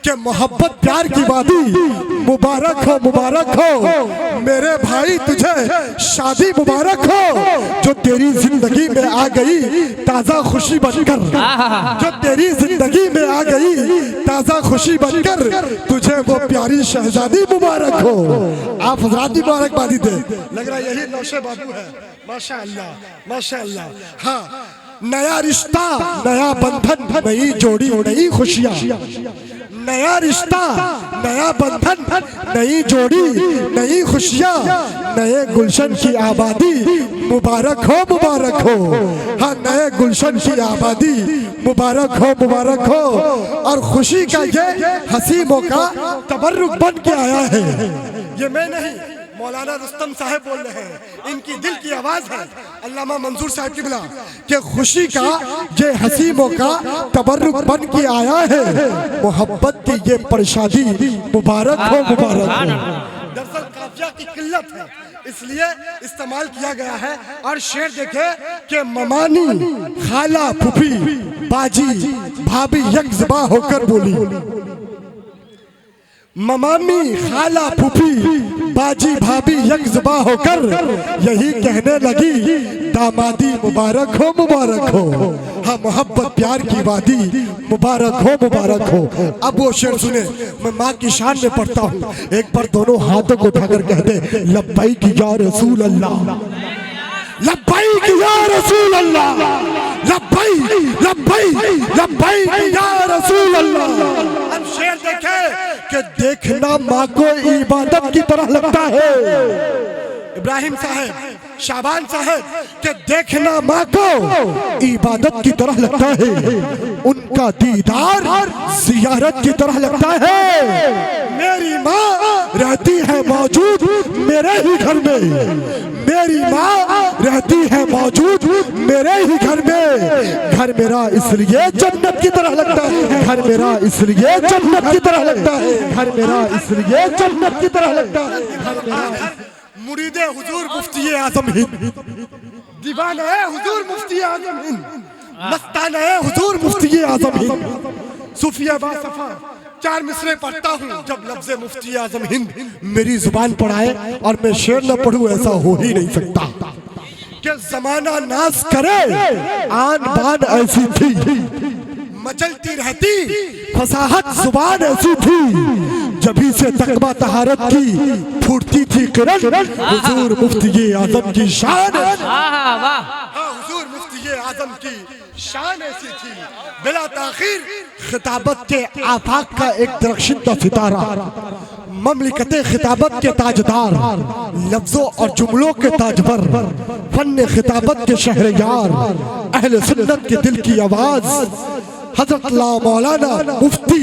कि मोहब्बत प्यार की वादी, मुबारक हो मेरे भाई तुझे शादी मुबारक हो, जो तेरी जिंदगी में आ गई ताज़ा खुशी बनकर, जो तेरी जिंदगी में आ गई ताज़ा खुशी बनकर, तुझे वो प्यारी शहजादी मुबारक हो। आप हजरात मुबारकबादी दे, लग रहा है यही नौशे बाबू है। माशाअल्लाह माशाअल्लाह। हाँ, नया रिश्ता नया बंधन, नई जोड़ी नई खुशियाँ, नया रिश्ता नया बंधन, नई जोड़ी नई खुशियाँ, नए गुलशन की आबादी मुबारक हो मुबारक हो। हाँ, नए गुलशन की आबादी मुबारक हो। और खुशी का ये हंसी मौका तबर्रुक बन के आया है। ये मैं नहीं, मौलाना रुस्तम साहब बोल रहे हैं, इनकी दिल की आवाज है, अल्लामा मंसूर साहब की बिला, कि खुशी का ये हंसी मौका तबर्रुक बन के आया है, मोहब्बत की ये परशादी मुबारक हो मुबारक हो। दरअसल काफिया की किल्लत है, इसलिए इस्तेमाल किया गया है। और शेर देखे कि ममानी खाला फूफी बाजी भाभी यकजबा होकर बोली, ममामी खाला फूफी बाजी भाभी यकजबा होकर यही कहने लगी, दामादी मुबारक हो। हाँ, मोहब्बत प्यार की वादी मुबारक हो। अब वो शेर सुने, मैं माँ की शान में पढ़ता हूँ। एक बार दोनों हाथों को उठाकर कह दे, लब्बैक या रसूल अल्लाह, लब्बैक या रसूल अल्लाह, लब्बैक या रसूल अल्लाह। अब शेर देखे कि देखना माँ को इबादत की तरह लगता है। इब्राहिम साहब, शाबान साहब, कि देखना माँ को इबादत की तरह लगता है, उनका दीदार जियारत की तरह लगता है। मेरी माँ रहती है मौजूद मेरे ही घर में, मेरी माँ रहती है मौजूद मेरे ही घर में। घर मेरा इसलिए जन्नत की तरह लगता है, घर मेरा इसलिए जन्नत की तरह लगता है, घर मेरा इसलिए जन्नत की तरह लगता है। मुरीदे हुजूर मुफ्ती आजम हिंद, दीवाना है हुजूर मुफ्ती आजम हिंद, मस्ताना है हुजूर मुफ्ती आजम हिंद। सूफिया बासफा चार मिसरे पढ़ता हूँ, जब लफ्ज़े मुफ्ती आजम हिंद मेरी जुबान पढ़ाए और मैं शेर न पढ़ूं, ऐसा हो ही नहीं सकता। कि जमाना नाज करे आन बान ऐसी थी, मचलती रहती फसाहत जुबान ऐसी थी, जभी से तकवा तहारत की फूटती थी किरण, हुजूर मुफ्ती आजम की शान, हुजूर मुफ्ती आजम की शान ऐसी थी। बिला ताखीर खिताबत के आफाक का एक दरख्शिंदा सितारा, ममलिकते खिताबत के ताजदार, लफ्जों और जुमलों के ताजवर, फन खिताबत के शहरयार, अहले सुन्नत के दिल की आवाज, हजरत मौलाना मुफ्ती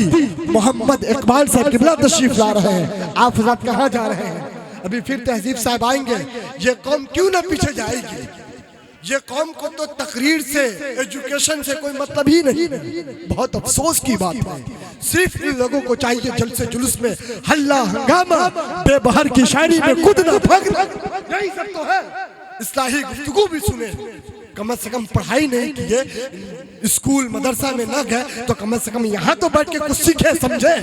मोहम्मद इकबाल साहब किबला तशरीफ ला रहे हैं। आप हजरत कहाँ जा रहे हैं? अभी फिर तहजीब साहब आएंगे। ये कौम क्यों ना पीछे जाएगी? ये कौम को तो तकरीर से, एजुकेशन से कोई मतलब ही नहीं। बहुत अफसोस की बात है, सिर्फ इन लोगों को चाहिए जलसे जुलूस में हल्ला हंगामा, बेबहर की शायरी में कूदना भागना, यही सब तो है। इस्लाही गुफ्तगू भी सुने, कम से कम पढ़ाई नहीं किए, स्कूल मदरसा में न गए तो कम से कम यहाँ तो बैठ के कुछ सीखे समझे।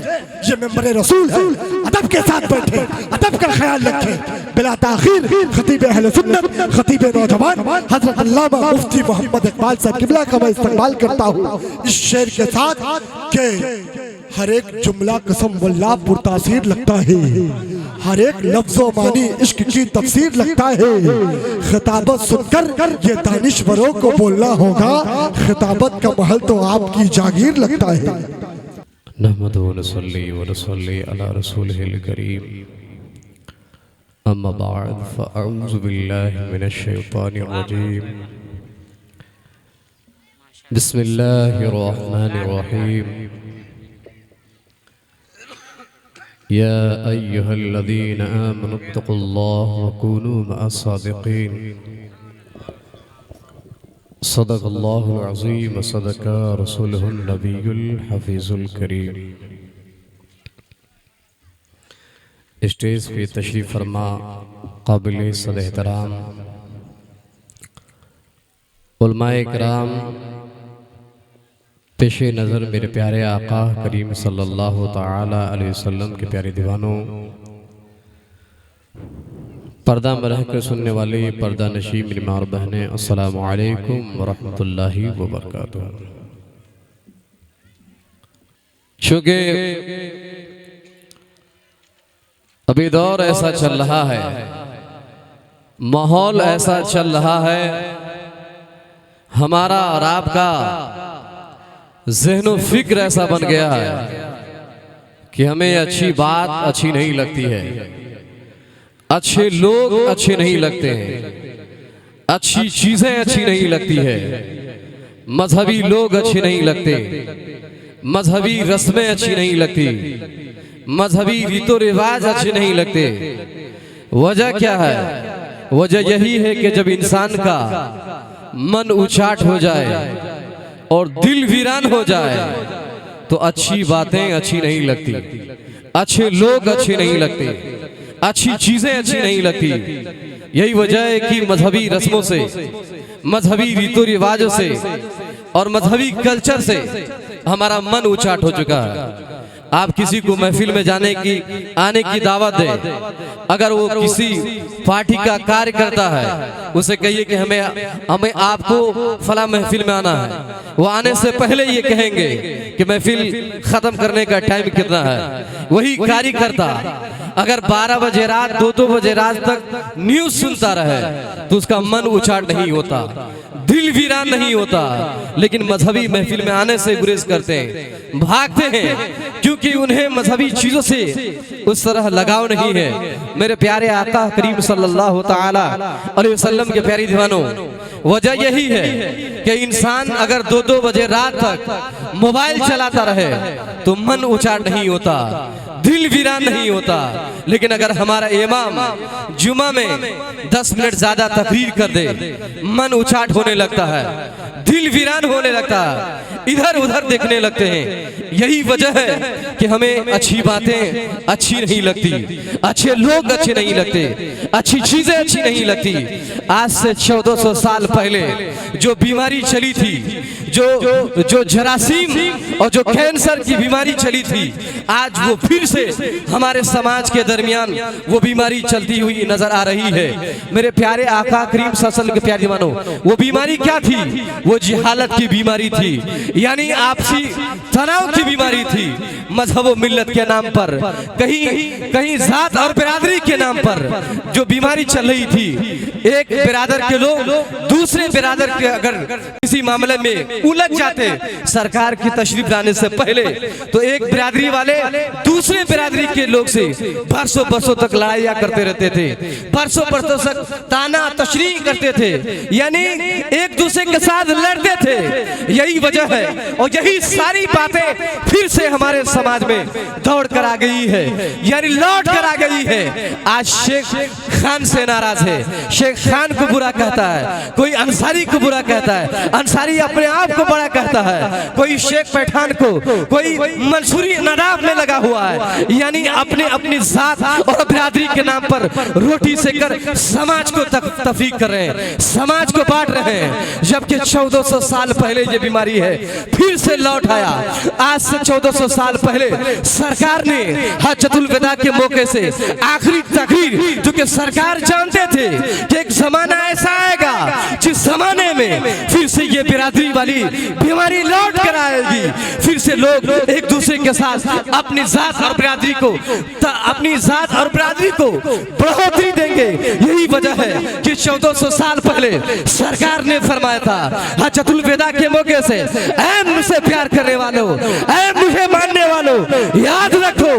ये मेंबरे रसूल है, अदब के साथ बैठे, अदब का ख्याल रखे। बिला ताखीर खतीब अहले सुन्नत, खतीब नौजवान हजरत अल्लामा मुफ्ती मोहम्मद इकबाल साहब किबला का मैं इस्तेमाल करता हूँ इस शेर के साथ कि हर एक जुमला कसम वल्लाह पुरतासीर लगता है, हर एक लफ्ज़ो मानी इश्क की तफसीर लगता है। खिताबत सुनकर ये दानिश्वरों को बोलना होगा, खिताबत का महल तो आपकी जागीर लगता है। नहमदु व नसल्ली अला रसूलिहिल करीम, अम्मा बाद फ़अऊज़ु बिल्लाहि मिनश शैतानिर रजीम, बिस्मिल्लाहिर रहमानिर रहीम। या अय्युहल्लज़ीना आमनुत्तक़ुल्लाह व कूनू मअस-सादिक़ीन। सदक़ल्लाहुल अज़ीम व सदक़ा रसूलुहुन नबियुल हफ़ीज़ुल करीम। स्टेज पे तशरीफ़ फरमा काबिल सद एहतराम उलमाए किराम, पेश नज़र मेरे प्यारे आका करीम सल्लल्लाहु ताला अलैहि वसल्लम के प्यारे दीवानों, पर्दा में रहकर सुनने वाले पर्दा नशी मेरी माँ और बहनें, अस्सलामु अलैकुम वरहमतुल्लाहि वबरकातुहू। चूँकि अभी दौर ऐसा चल रहा है, माहौल ऐसा चल रहा है, हमारा और आपका ज़हनो फिक्र ऐसा बन गया है कि हमें अच्छी बात अच्छी नहीं लगती है, अच्छे लोग अच्छे नहीं लगते हैं, अच्छी चीज़ें अच्छी नहीं लगती है, मजहबी लोग अच्छे नहीं लगते, मजहबी रस्में अच्छी नहीं लगती, मजहबी रीतो रिवाज अच्छे नहीं लगते। वजह क्या है? वजह यही है कि जब इंसान का मन उचाट हो जाए और दिल वीरान हो जाए तो अच्छी बातें अच्छी नहीं लगती, अच्छे लोग अच्छे नहीं लगते, अच्छी चीजें अच्छी नहीं लगती। यही वजह है कि मजहबी रस्मों से, मजहबी रीतो रिवाजों से और मजहबी कल्चर से हमारा मन उचाट हो चुका है। आप किसी को महफिल में आने की दावत दें, अगर वो किसी पार्टी का कार्य करता है उसे कहिए कि हमें आपको फला महफिल में आना है, वो आने से पहले ये कहेंगे कि महफिल खत्म करने का टाइम कितना है। वही कार्यकर्ता अगर 12 बजे रात 2-2 बजे रात तक न्यूज सुनता रहे तो उसका मन उचाट नहीं होता, दिल वीरान नहीं होता। लेकिन मजहबी महफिल में आने से गुरेज करते हैं, भागते हैं, क्योंकि उन्हें मजहबी चीजों से उस तरह लगाव नहीं है। मेरे प्यारे आका करीम सल्लल्लाहु ताला अलैहि वसल्लम के प्यारी दीवानों, वजह यही है कि इंसान अगर 2-2 बजे रात तक मोबाइल चलाता रहे तो मन उचाट नहीं होता, दिल वीरान नहीं होता। लेकिन अगर हमारा इमाम जुमा में 10 मिनट ज्यादा तकरीर कर दे, मन उचाट होने लगता है, दिल वीरान होने लगता है, इधर उधर देखने लगते हैं। यही वजह है कि हमें अच्छी बातें अच्छी नहीं लगती, अच्छे लोग अच्छे नहीं लगते, अच्छी चीजें अच्छी नहीं लगती। आज से 1400 साल पहले जो बीमारी चली थी, जो जरासीम और जो कैंसर की बीमारी चली थी, आज वो फिर से हमारे समाज के दरमियान वो बीमारी चलती हुई नजर आ रही है। मेरे प्यारे आका करीम सल्लल्लाहु अलैहि वसल्लम के प्यारे दीवानों, वो बीमारी क्या थी? वो जिहालत की बीमारी थी, यानी आपसी तनाव की बीमारी थी। मजहब व मिल्लत के नाम पर, कहीं जात और बिरादरी के नाम पर जो बीमारी चल रही थी, एक बिरादर के लोग दूसरे बिरादर के अगर किसी मामले में उलझ जाते सरकार की तशरीफ लाने से पहले, तो एक बिरादरी वाले दूसरे बिरादरी के लोग से बरसों तक लड़ाइयाँ करते रहते थे, बरसों तक ताना तशरीह करते थे, यानी एक दूसरे के साथ लड़ते थे। यही वजह है और यही सारी बातें फिर से हमारे समाज में दौड़ कर आ गई है, यानी लौट कर आ गई है। आज शेख खान से नाराज है, शेख खान को बुरा कहता है, कोई अंसारी को बुरा कहता है, अंसारी अपने आप को बड़ा कहता है, कोई शेख पठान को, कोई मंसूरी नदाब में लगा हुआ है, यानी अपनी जात और बिरादरी के नाम पर रोटी से कर समाज को तफरीक कर रहे हैं, समाज को बांट रहे हैं। जबकि 1400 साल पहले ये बीमारी है फिर से लौट आया। आज से 1400 साल पहले सरकार ने हज्जतुल विदा के मौके से आखिरी तकरीर, जो कि सरकार जानते थे कि एक जमाना ऐसा आएगा जिस जमाने में फिर से ये बिरादरी वाली बीमारी लौट कर आएगी, फिर से लोग एक दूसरे के साथ अपनी जात और बिरादरी को बढ़ोतरी देंगे। यही वजह है कि 1400 साल पहले सरकार ने फरमाया था हज्जतुल विदा के मौके से, ऐ मुझसे प्यार करने वालों, ऐ मुझे मानने वालों, याद रखो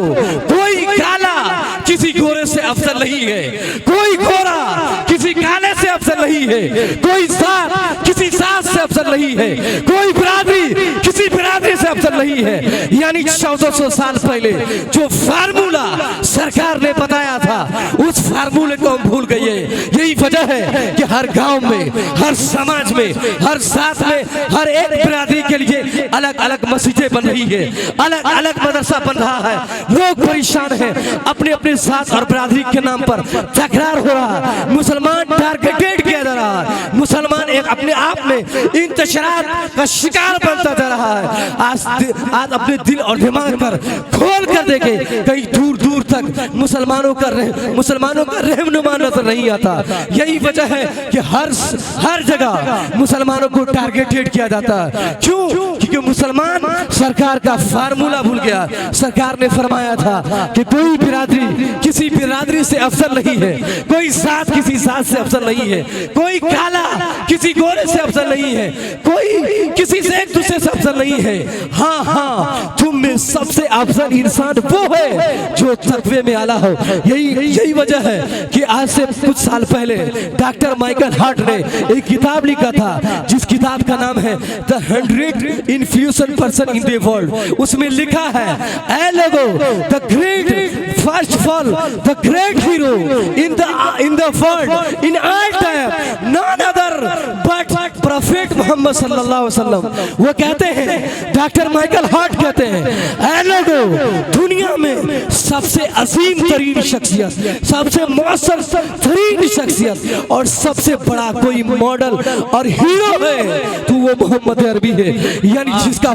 कोई काला किसी गोरे से अफजल नहीं है, कोई गोरा किसी काले से अफजल नहीं है, कोई जात किसी जात से अफजल नहीं है, कोई बिरादरी किसी बिरादरी से अफजल नहीं है। यानी 1400 साल पहले जो फार्मूला सरकार ने बताया था उस फार्मूले को हम भूल गए। यही वजह है कि हर गांव में, हर समाज में, हर जात में, हर एक बिरादरी के लिए अलग अलग मस्जिदें बन रही है, अलग अलग मदरसा बन रहा है। लोग परेशान हैं, अपने अपने जात और बिरादरी के नाम पर तकरार हो रहा है। मुसलमान टारगेटेड किया किया जा रहा है। मुसलमान एक अपने आप में इंतशरात का शिकार बनता जा रहा है। आज अपने दिल और दिमाग पर खोल कर देखे, कहीं दूर दूर तक मुसलमानों का रहनुमा नजर नहीं आता। यही वजह है कि हर जगह मुसलमानों को टारगेटेड किया जाता है। क्यों? क्योंकि मुसलमान सरकार का फार्मूला भूल गया। सरकार ने फरमाया था कि कोई बिरादरी किसी बिरादरी से अफसर नहीं है, कोई जात किसी जात से अफसर नहीं है, कोई काला किसी गोरे से अफसर नहीं है, कोई किसी से एक दूसरे से अफसर नहीं है। हाँ, तुम में सबसे अफजल इंसान वो है जो तकवे में आला हो। यही वजह है कि आज से कुछ साल पहले डॉक्टर माइकल हार्ट ने एक किताब लिखा था, जिस किताब का नाम है the 100 influential person in the world. उसमें लिखा है, ए लोगो, the great first of all the great hero in the world in all time, non other but prophet Mohammad सल्लल्लाहु अलैहि वसल्लम। वो कहते हैं, डॉक्टर माइकल हार्ट कहते हैं, ऐ लोगों, दुनिया में सबसे अजीम तरीन शख्सियत, सबसे मौसर तरीन शख्सियत और सबसे बड़ा कोई मॉडल और हीरो है तो वो मोहम्मद अरबी है। यानी जिसका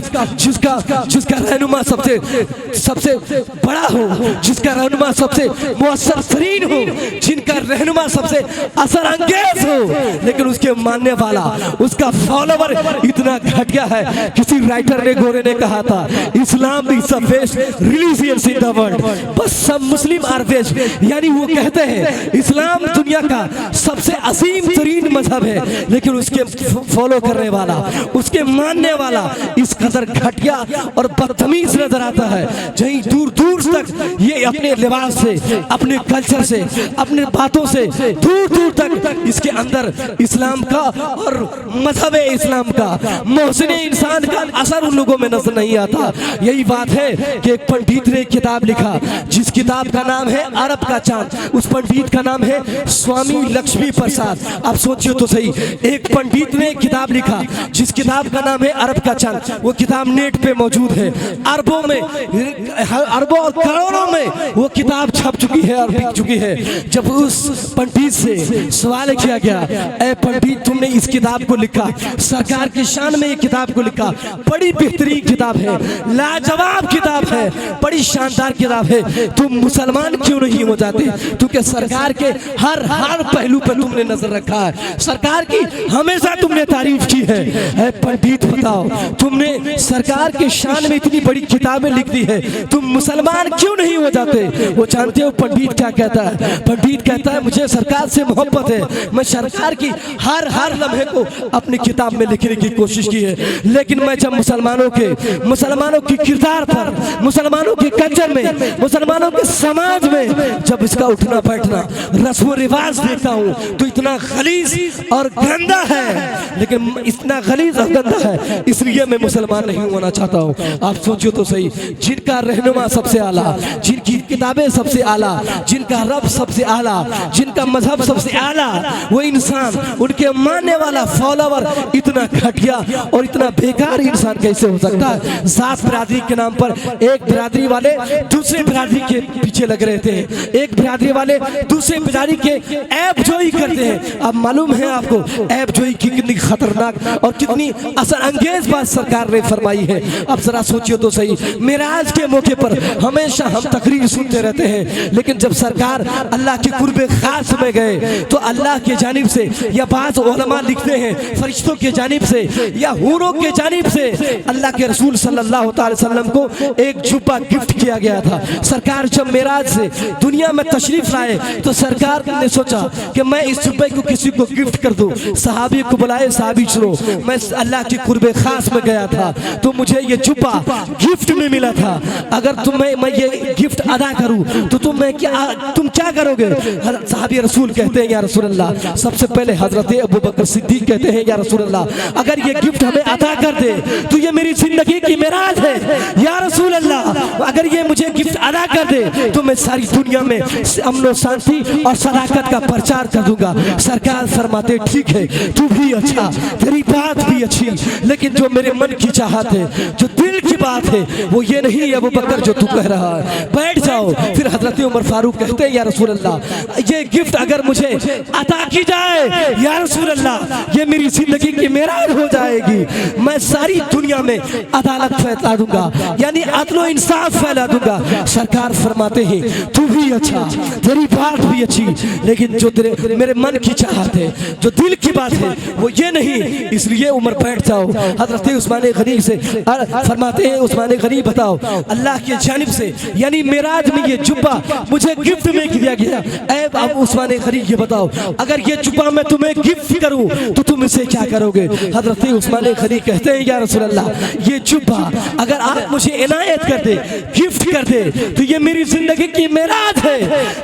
रहनुमा सबसे बड़ा हो, जिसका रहनुमा सबसे मौसर तरीन हो, जिनका रहनुमा सबसे असर अंगेज हो, लेकिन उसके मानने वाला, उसका फॉलोवर इतना घटिया है। किसी राइटर ने, गोरे ने कहा था, Islam is the best religion in the world, बस सब मुस्लिम आर बेस्ट। यानी वो कहते हैं इस्लाम दुनिया का सबसे अजीम तरीन मजहब है, लेकिन उसके फॉलो करने वाला, उसके मानने वाला इस कदर घटिया और बदतमीज नजर आता है। जहीं दूर दूर तक ये अपने लिबास से, अपने कल्चर से, अपने बातों से दूर दूर तक इसके अंदर इस्लाम का और मजहब इस्लाम का, मोहसिन इंसान का असर उन लोगों में नजर नहीं आता। यही बात है कि एक पंडित ने किताब लिखा, जिस किताब का नाम है अरब का चांद। उस पंडित का नाम है स्वामी लक्ष्मी प्रसाद। आप सोचिए तो सही, एक पंडित ने किताब लिखा जिस किताब का नाम है अरब का चांद। वो किताब नेट पे मौजूद है, अरबों में, अरबों और करोड़ों में वो किताब छप चुकी है और बिक चुकी है। जब उस पंडित से सवाल किया गया, ए पंडित, तुमने इस किताब को लिखा, सरकार की शान में ये किताब को लिखा, बड़ी बेहतरीन किताब है, लाजवाब किताब है, बड़ी शानदार किताब है, तुम मुसलमान क्यों नहीं हो जाते? क्योंकि सरकार के हर पहलू पर तुमने नजर रखा है, सरकार की हमेशा तुमने तारीफ की है। ए पंडित, बताओ, तुमने सरकार के शान में इतनी बड़ी किताबें लिख दी है, तुम मुसलमान क्यों नहीं हो जाते? वो जानते हो पंडित क्या कहता है? पंडित कहता है, मुझे सरकार से मोहब्बत है, मैं सरकार की हर लम्हे को अपनी किताब में लिखने की कोशिश की है, लेकिन मैं जब मुसलमानों के किरदार पर, मुसलमानों के कल्चर में, मुसलमानों के समाज में जब इसका उठना बैठना, रस्म रिवाज देखता हूँ तो इतना गलीज और गंदा है, लेकिन इतना गलीज और गंदा है, इसलिए मैं मुसलमान नहीं होना चाहता हूँ। आप सोचो तो सही, जिनका रहनुमा सबसे आला, जिनकी किताबें सबसे आला, जिनका रब सबसे आला, जिनका मजहब सबसे आला, वो इंसान, उनके मानने वाला फॉलोवर इतना घटिया और इतना बेकार इंसान कैसे हो सकता है? जात बिरादरी के नाम पर एक बिरादरी वाले दूसरे बिरादरी के पीछे लग रहे थे, एक बिरादरी वाले दूसरे बिरादरी के ऐब जोई करते हैं। अब मालूम है आपको ऐब जोई की कितनी खतरनाक और कितनी असर अंगेज बात सरकार ने फरमाई है। अब जरा सोचिए तो सही, मेराज के मौके पर हमेशा हम तकरीर सुनते रहते हैं, लेकिन जब सरकार अल्लाह के कुर्बे खास में गए तो अल्लाह के जानिब से, या बाज़ उलमा लिखते हैं फरिश्तों के जानिब से या हूरों के जानिब से, अल्लाह के रसूल सल्लल्लाहु अलैहि वसल्लम को एक जुब्बा गिफ्ट किया गया था। सरकार जब मेराज से दुनिया में तशरीफ लाए तो सरकार ने सोचा कि मैं इस जुब्बे को किसी को गिफ्ट कर दूं। सहाबी को बुलाए, सहाबी सुनो, मैं अल्लाह के कुर्बे खास में गया था तो मुझे ये जुब्बा गिफ्ट में मिला था, अगर मैं ये गिफ्ट अदा करूं तो तुम क्या करोगे? सहाबी रसूल कहते हैं, या रसूल अल्लाह, सबसे पहले हजरत अबू बकर सिद्दीक कहते हैं, या रसूल अल्लाह, अगर ये गिफ्ट हमें अदा कर दे तो ये मेरी जिंदगी की मेराज है, या रसूल अल्लाह, अगर ये मुझे गिफ्ट अदा कर दे तो मैं सारी दुनिया में अमन और शांति और सदाकत का प्रचार कर दूंगा। सरकार फरमाते, ठीक है, तू भी अच्छा, तेरी बात भी अच्छी, लेकिन जो मेरे मन की चाहत है, जो दिल की बात है, वो ये नहीं अबू बकर जो तू कह रहा है। बैठ जाओ। फिर हजरत उमर फारूक कहते हैं या रसूल अल्लाह ये गिफ्ट अगर मुझे अता की जाए या रसूल अल्लाह ये मेरी जिंदगी की मेराज हो जाएगी, मैं सारी दुनिया में अदालत फैला दूंगा, यानी अदलो इंसाफ फैला दूंगा। सरकार फरमाते हैं तू भी अच्छा, तेरी बात भी अच्छी, लेकिन जो तेरे मेरे मन की चाहत है, जो दिल की बात है वो ये नहीं, इसलिए उमर बैठ जाओ। हजरत उस्मान गनी से फरमाते हैं उस्मान गनी बताओ अल्लाह की जानिब से यानी मेराज में ये जुब्बा मुझे गिफ्ट में दिया गया। ऐ अब उस्मान गनी ये बताओ अगर ये जुब्बा मैं तुम्हें गिफ्ट करूं तो तुम इसे क्या करोगे? हजरत उस्मान गनी कहते हैं या रसूल अल्लाह ये जुब्बा अगर आप मुझे इनायत कर दे, गिफ्ट कर दे, तो ये मेरी जिंदगी की मेराज है।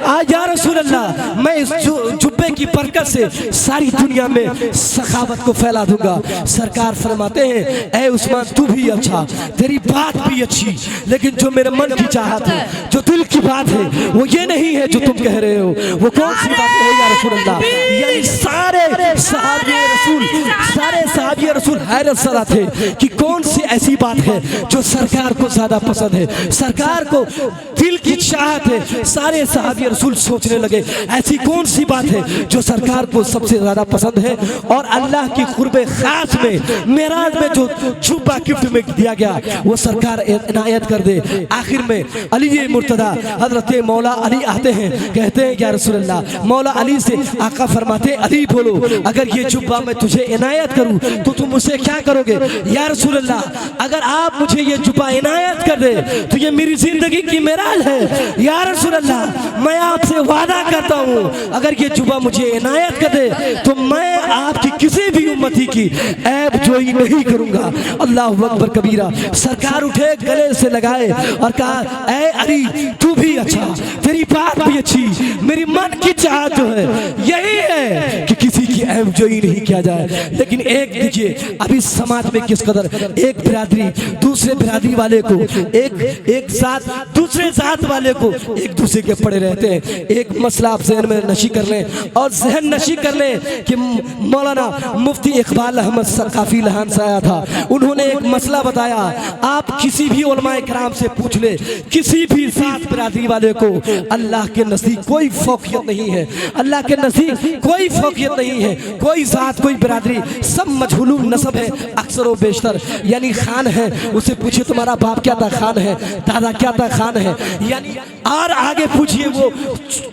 आज या रसूल अल्लाह मैं इस जुब्बे की बरकत से सारी दुनिया में सखावत को फैला दूंगा। सरकार फरमाते हैं ऐ उस्मान तू भी अच्छा, तेरी बात भी अच्छी, लेकिन जो मेरे मन की चाहत है, जो दिल की बात है वो ये नहीं है जो तुम कह रहे हो। वो कौन सी बात है या रसूल अल्लाह? यानी सारे सहाबी रसूल हैरत सदा थे कि कौन सी ऐसी बात है जो सरकार को ज्यादा पसंद है, सरकार को दिल की चाहत है। सारे सहाबी रसूल सोचने लगे ऐसी कौन सी बात है जो सरकार को सबसे ज्यादा पसंद है, और अल्लाह की कुर्बे खास में मेराज में जो जुब्बा गिफ्ट में दिया गया वो सरकार इनायत कर दे। आखिर में अली मुर्तदा हजरत मौला अली आते हैं, कहते हैं या रसूल अल्लाह, मौला अली से आका फरमाते अली बोलो अगर ये जुब्बा मैं तुझे इनायत करूं तो तुम मुझसे क्या करोगे? या रसूल अल्लाह अगर आप मुझे ये जुब्बा इनायत कर दे तो ये मेरी जिंदगी की मेराज है। या रसूल अल्लाह मैं आपसे वादा करता हूं अगर ये जुब्बा मुझे इनायत कर दे तो मैं आपकी किसी भी उम्मती की ऐब जोई नहीं करूंगा। अल्लाह अकबर कबीरा। सरकार उठे, गले से लगाए और कहा ऐ अली तू भी अच्छा, तेरी बात भी अच्छी, मेरी मन की चाहत जो है यही है कि किसी की ऐब जोई नहीं किया जाए। लेकिन एक देखिए अभी समाज में किस कदर एक बिरादरी दूसरे बिरादरी वाले को एक साथ दूसरे जात वाले को एक दूसरे के पड़े रहते हैं। एक मसला आप जहन में नशी कर लें और जहन नशी कर लें कि मौलाना मुफ्ती इकबाल अहमद सकाफी लहान से आया था, उन्होंने एक मसला बताया। आप किसी भी उलमाए किराम से पूछ ले, किसी भी जात बिरादरी वाले को अल्लाह के नज़दीक कोई फौकियत नहीं है, अल्लाह के नज़दीक कोई फौकियत नहीं है, कोई जात कोई बिरादरी सब मजहूलुन नसब है अक्सर व बेशतर। यानी खान है, उसे पूछिए तुम्हारा बाप क्या था? खान है। दादा क्या था? खान है। यानी और आगे पूछिए वो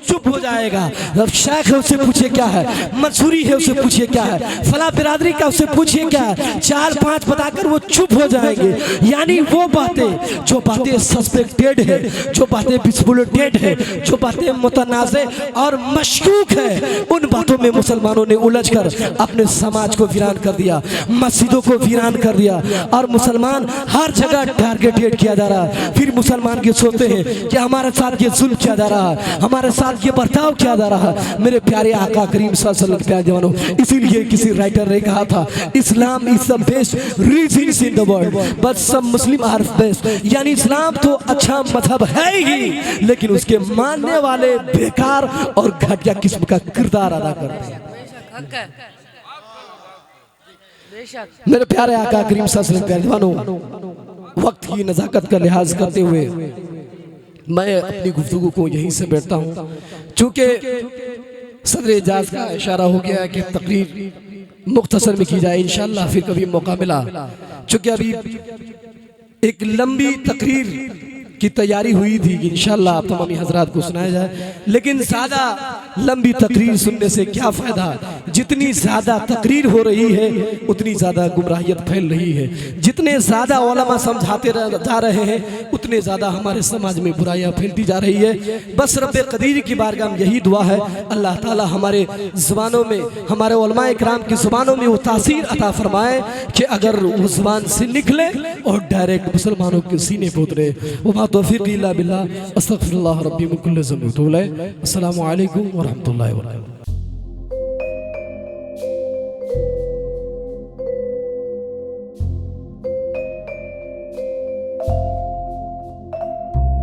चुप हो जाएगा। शेख है उससे पूछिए क्या है, मंसूरी है उससे पूछिए क्या है, फला बिरादरी का उससे पूछिए क्या है, 4-5 बताकर वो चुप हो जाएंगे। यानी वो बातें जो बातें सस्पेक्टेड है, जो बातें डिस्पुटेड है, जो बातें मुतनाज़े और मशकूक है, उन बातों में मुसलमानों ने उलझकर अपने समाज को वीरान कर दिया, मस्जिदों को वीरान कर दिया, और मुसलमान हर जगह टारगेटेड किया जा रहा है। फिर मुसलमान ये सोचते हैं कि हमारे साथ ये जुल्म किया जा रहा है, हमारे साथ ये बर्ताव किया जा रहा है। मेरे प्यारे आका करीम सल्लल्लाहु अलैहि वसल्लम के प्यारे जवानों, इसीलिए किसी राइटर ने कहा था Islam is the best religion in the world but some Muslim are best. यानी इस्लाम तो अच्छा मजहब है ही, लेकिन उसके मानने वाले बेकार और घटिया किस्म का किरदार अदा करते हैं। मेरे प्यारे आका करीम सल्लल्लाहु अलैहि वसल्लम, वक्त की नज़ाकत का लिहाज करते हुए मैं अपनी गुफ्तगू को यहीं से बैठता हूँ। चूँकि सदर एजाज का इशारा हो गया कि तकरीर मुख्तसर में की जाए, इंशाअल्लाह फिर कभी मौका मिला। चूँकि अभी एक लंबी तकरीर की तैयारी हुई थी कि इंशाअल्लाह आप तमामी हजरात को सुनाया जाए, लेकिन ज़्यादा लंबी तकरीर सुनने से क्या फ़ायदा? जितनी ज़्यादा तकरीर हो रही है उतनी ज़्यादा गुमराहियत फैल रही है, जितने ज़्यादा उलमा समझाते जा रहे हैं उतने ज़्यादा हमारे समाज में बुराइयाँ फैलती जा रही है। बस रब्बे कदीर की बारगाह में यही दुआ है अल्लाह ताला हमारे ज़ुबानों में, हमारे उलमाए किराम की ज़ुबानों में वो तासीर अता फरमाए कि अगर वो ज़ुबान से निकले और डायरेक्ट मुसलमानों के सीने पे उतरे। वो तौफीक़ इल्ला बिल्लाह, अस्तग़फिरुल्लाह रब्बी मिन कुल्लि ज़ंबिन व अतूबु इलैह। अस्सलामु अलैकुम व रहमतुल्लाहि व बरकातुहू।